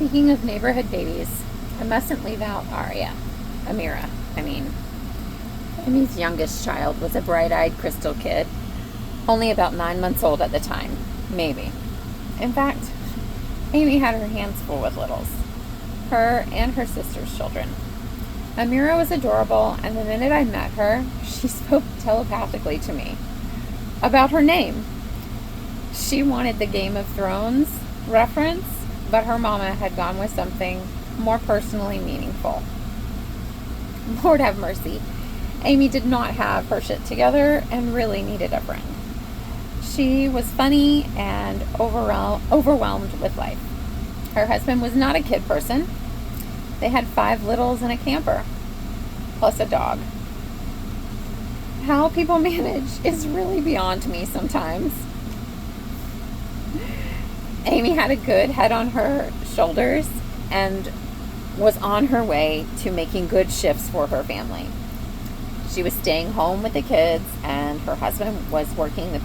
Speaking of neighborhood babies, I mustn't leave out Amira. Amy's youngest child was a bright-eyed crystal kid, only about 9 months old at the time, maybe. In fact, Amy had her hands full with littles, her and her sister's children. Amira was adorable, and the minute I met her, she spoke telepathically to me about her name. She wanted the Game of Thrones reference, but her mama had gone with something more personally meaningful. Lord have mercy. Amy did not have her shit together and really needed a friend. She was funny and overwhelmed with life. Her husband was not a kid person. They had 5 littles and a camper, plus a dog. How people manage is really beyond me sometimes. Amy had a good head on her shoulders and was on her way to making good shifts for her family. She was staying home with the kids, and her husband was working the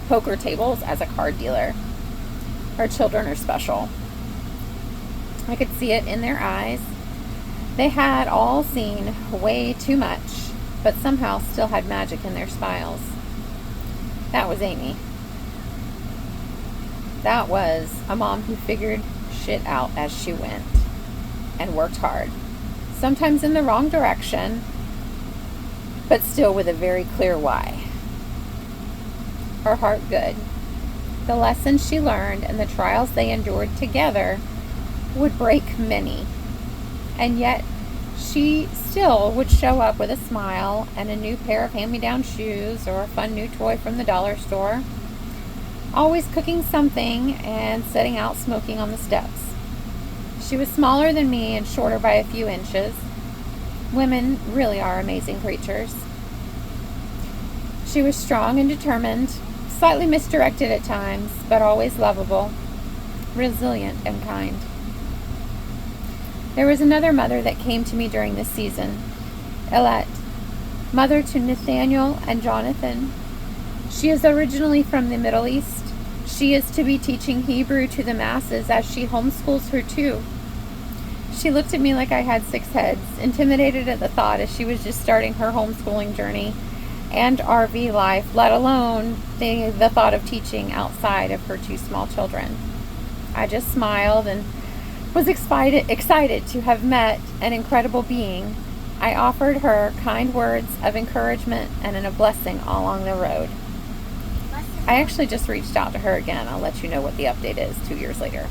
poker tables as a card dealer. Her children are special. I could see it in their eyes. They had all seen way too much, but somehow still had magic in their smiles. That was Amy. That was a mom who figured shit out as she went and worked hard. Sometimes in the wrong direction, but still with a very clear why. Her heart good. The lessons she learned and the trials they endured together would break many. And yet, she still would show up with a smile and a new pair of hand-me-down shoes or a fun new toy from the dollar store. Always cooking something and setting out smoking on the steps. She was smaller than me and shorter by a few inches. Women really are amazing creatures. She was strong and determined, slightly misdirected at times, but always lovable, resilient and kind. There was another mother that came to me during this season, Elette, mother to Nathaniel and Jonathan. She is originally from the Middle East. She is to be teaching Hebrew to the masses as she homeschools her too. She looked at me like I had 6 heads, intimidated at the thought as she was just starting her homeschooling journey and RV life, let alone the thought of teaching outside of her 2 small children. I just smiled and was excited to have met an incredible being. I offered her kind words of encouragement and a blessing all along the road. I actually just reached out to her again. I'll let you know what the update is 2 years later.